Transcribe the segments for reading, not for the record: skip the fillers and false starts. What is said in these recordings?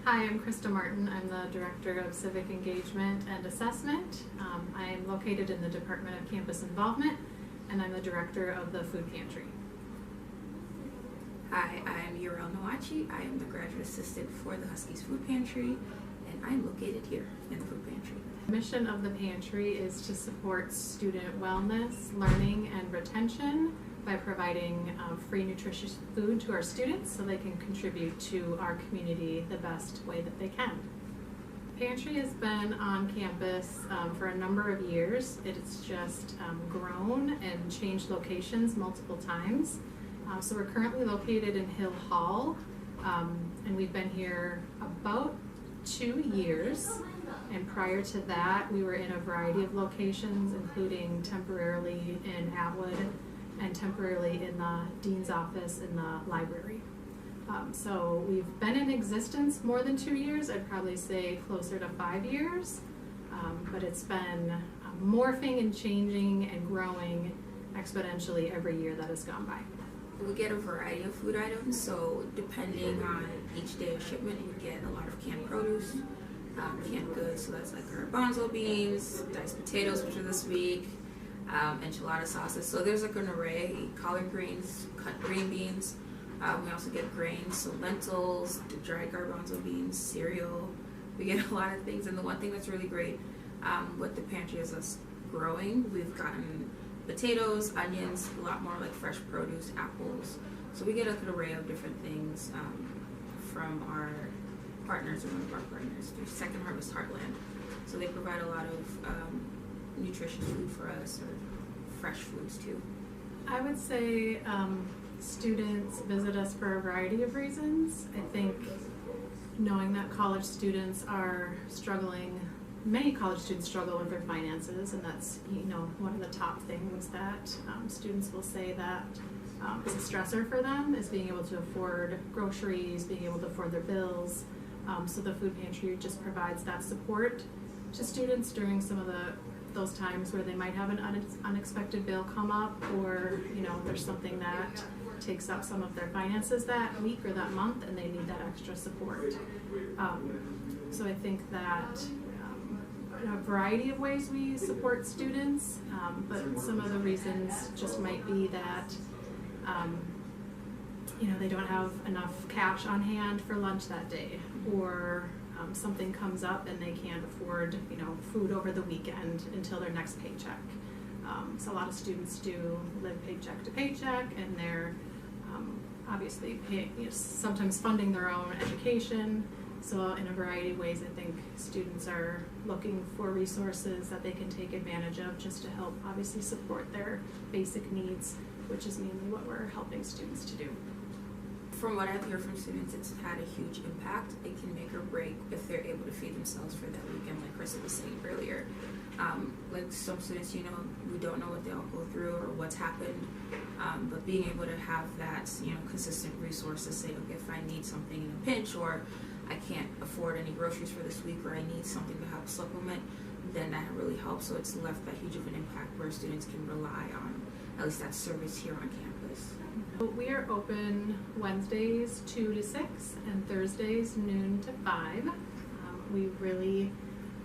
Hi, I'm Krista Martin. I'm the Director of Civic Engagement and Assessment. I am located in the Department of Campus Involvement, and I'm the Director of the Food Pantry. Hi, I'm Urel Noachi. I am the Graduate Assistant for the Huskies Food Pantry, and I'm located here in the Food Pantry. The mission of the pantry is to support student wellness, learning, and retention by providing free nutritious food to our students so they can contribute to our community the best way that they can. Pantry has been on campus for a number of years. It's just grown and changed locations multiple times. So we're currently located in Hill Hall, and we've been here about 2 years. And prior to that, we were in a variety of locations, including temporarily in Atwood and temporarily in the Dean's office in the library. So we've been in existence more than 2 years. I'd probably say closer to 5 years, but it's been morphing and changing and growing exponentially every year that has gone by. We get a variety of food items, so depending on each day of shipment, we get a lot of canned produce, canned goods, so that's like garbanzo beans, diced potatoes, which are this week, enchilada sauces. So there's like an array, collard greens, cut green beans. We also get grains, so lentils, dried garbanzo beans, cereal. We get a lot of things, and the one thing that's really great with the pantry is us growing. We've gotten potatoes, onions, a lot more like fresh produce, apples. So we get an array of different things from our partners, or one of our partners, through Second Harvest Heartland. So they provide a lot of nutritious food for us, or fresh foods too. I would say students visit us for a variety of reasons. I think knowing that college students are struggling, many college students struggle with their finances, and that's one of the top things that students will say that is a stressor for them, is being able to afford groceries, being able to afford their bills. So the food pantry just provides that support to students during some of those times where they might have an unexpected bill come up, or there's something that takes up some of their finances that week or that month, and they need that extra support. So I think that in a variety of ways we support students, but some of the reasons just might be that they don't have enough cash on hand for lunch that day, or something comes up and they can't afford food over the weekend until their next paycheck. So a lot of students do live paycheck to paycheck, and they're obviously sometimes funding their own education. So in a variety of ways, I think students are looking for resources that they can take advantage of just to help obviously support their basic needs, which is mainly what we're helping students to do. From what I've heard from students, it's had a huge impact. It can make or break if they're able to feed themselves for that weekend, like Krista was saying earlier. Like some students, we don't know what they all go through or what's happened, but being able to have that, consistent resource to say, okay, if I need something in a pinch, or I can't afford any groceries for this week, or I need something to help supplement, then that really helps. So it's left that huge of an impact where students can rely on at least that service here on campus. We are open Wednesdays 2 to 6 and Thursdays noon to 5. We really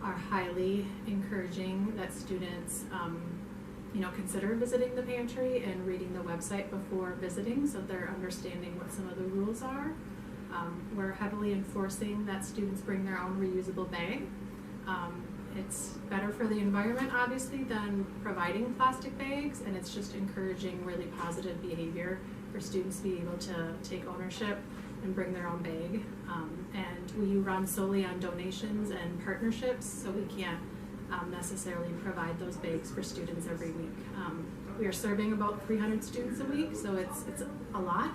are highly encouraging that students consider visiting the pantry and reading the website before visiting, so they're understanding what some of the rules are. We're heavily enforcing that students bring their own reusable bag. It's better for the environment, obviously, than providing plastic bags, and it's just encouraging really positive behavior for students to be able to take ownership and bring their own bag. And we run solely on donations and partnerships, so we can't necessarily provide those bags for students every week. We are serving about 300 students a week, so it's a lot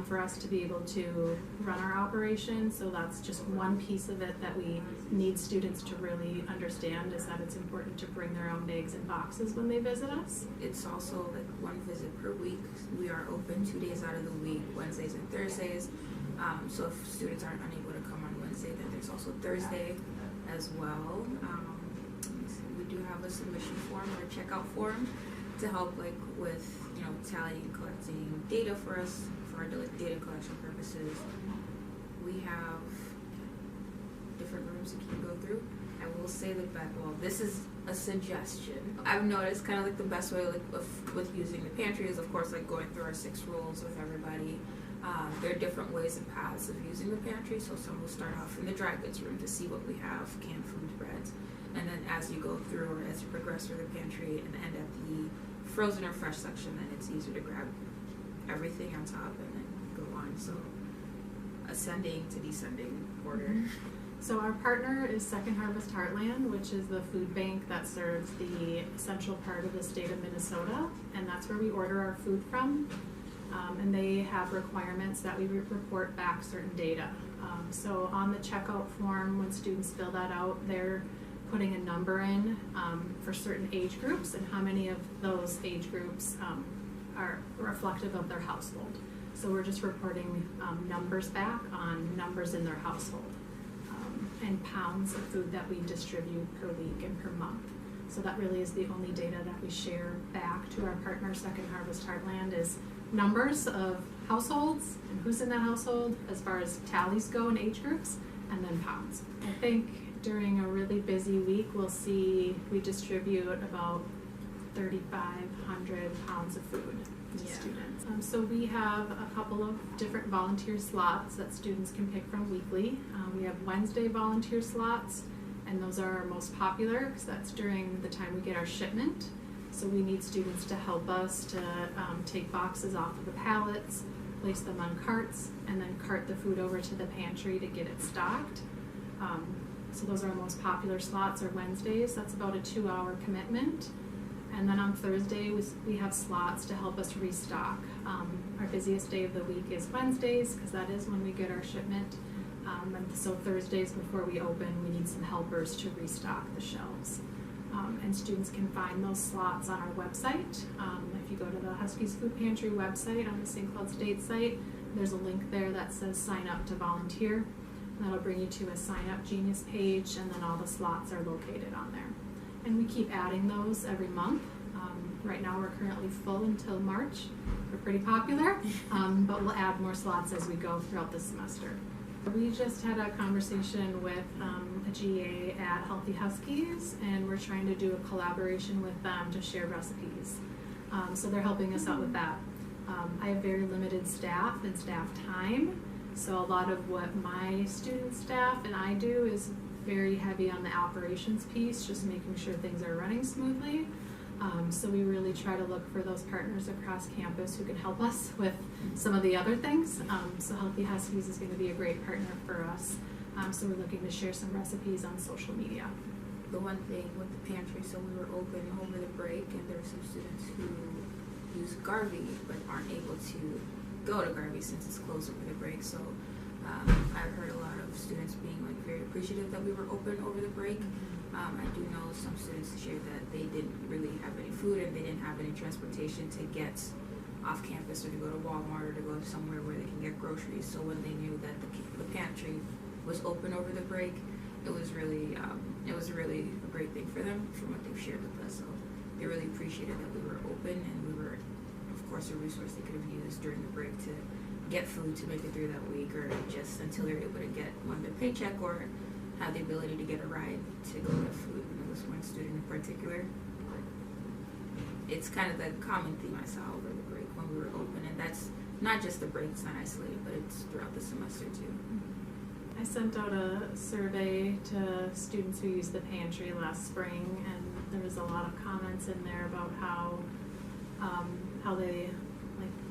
for us to be able to run our operation. So that's just one piece of it that we need students to really understand, is that it's important to bring their own bags and boxes when they visit us. It's also like one visit per week. We are open 2 days out of the week, Wednesdays and Thursdays. So if students aren't unable to come on Wednesday, then there's also Thursday as well. We do have a submission form or a checkout form to help with tallying and collecting data for us, for our data collection purposes. We have items you can go through. I will say that, well, this is a suggestion. I've noticed kind of like the best way with using the pantry is, of course, like going through our 6 rules with everybody. There are different ways and paths of using the pantry. So some will start off in the dry goods room to see what we have, canned foods, breads. And then as you go through, or as you progress through the pantry and end at the frozen or fresh section, then it's easier to grab everything on top and then go on. So ascending to descending order. So our partner is Second Harvest Heartland, which is the food bank that serves the central part of the state of Minnesota, and that's where we order our food from. And they have requirements that we report back certain data. So on the checkout form, when students fill that out, they're putting a number in for certain age groups and how many of those age groups are reflective of their household. So we're just reporting numbers back on numbers in their household and pounds of food that we distribute per week and per month. So that really is the only data that we share back to our partner, Second Harvest Heartland, is numbers of households and who's in that household as far as tallies go in age groups, and then pounds. I think during a really busy week, we distribute about 3,500 pounds of food to students. So we have a couple of different volunteer slots that students can pick from weekly. We have Wednesday volunteer slots, and those are our most popular because that's during the time we get our shipment. So we need students to help us to take boxes off of the pallets, place them on carts, and then cart the food over to the pantry to get it stocked. So those are our most popular slots are Wednesdays. That's about a 2-hour commitment. And then on Thursday, we have slots to help us restock. Our busiest day of the week is Wednesdays because that is when we get our shipment. And so Thursdays before we open, we need some helpers to restock the shelves. And students can find those slots on our website. If you go to the Huskies Food Pantry website on the St. Cloud State site, there's a link there that says sign up to volunteer. And that'll bring you to a sign up Genius page, and then all the slots are located on there. And we keep adding those every month. Right now we're currently full until March. We're pretty popular, but we'll add more slots as we go throughout the semester. We just had a conversation with a GA at Healthy Huskies, and we're trying to do a collaboration with them to share recipes. So they're helping us out with that. I have very limited staff and staff time, so a lot of what my student staff and I do is very heavy on the operations piece, just making sure things are running smoothly. So we really try to look for those partners across campus who can help us with some of the other things. So Healthy Huskies is going to be a great partner for us. So we're looking to share some recipes on social media. The one thing with the pantry, so we were open over the break, and there were some students who use Garvey but aren't able to go to Garvey since it's closed over the break. So I've heard a lot of students being like very appreciative that we were open over the break. I do know some students shared that they didn't really have any food and they didn't have any transportation to get off campus or to go to Walmart or to go somewhere where they can get groceries. So when they knew that the pantry was open over the break, it was really a great thing for them from what they've shared with us. So they really appreciated that we were open, and we were, of course, a resource they could have used during the break to get food to make it through that week, or just until they're able to get their paycheck or have the ability to get a ride to go to food. And it was one student in particular. It's kind of the common theme I saw over the break when we were open, and that's not just the break, it's not isolated, but it's throughout the semester too. I sent out a survey to students who used the pantry last spring, and there was a lot of comments in there about how they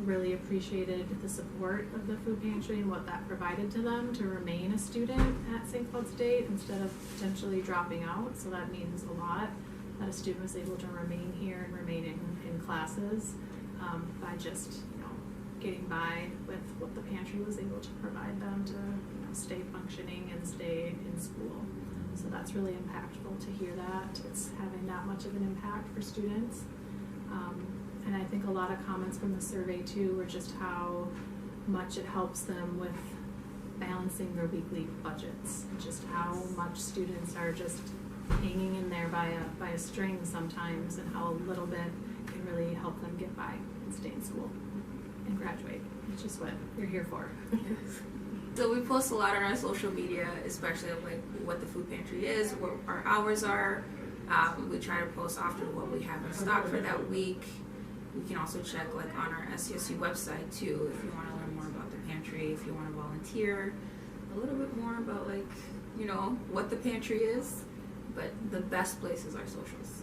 really appreciated the support of the food pantry and what that provided to them to remain a student at St. Cloud State instead of potentially dropping out. So that means a lot that a student was able to remain here and remain in classes by just getting by with what the pantry was able to provide them to stay functioning and stay in school. So that's really impactful to hear that. It's having that much of an impact for students. And I think a lot of comments from the survey too were just how much it helps them with balancing their weekly budgets, just how much students are just hanging in there by a string sometimes, and how a little bit can really help them get by and stay in school and graduate, which is what you're here for. So we post a lot on our social media, especially of like what the food pantry is, what our hours are. We try to post often what we have in stock for that week. We can also check like on our SCSU website too if you want to learn more about the pantry, if you want to volunteer, a little bit more about like, you know, what the pantry is. But the best place is our socials.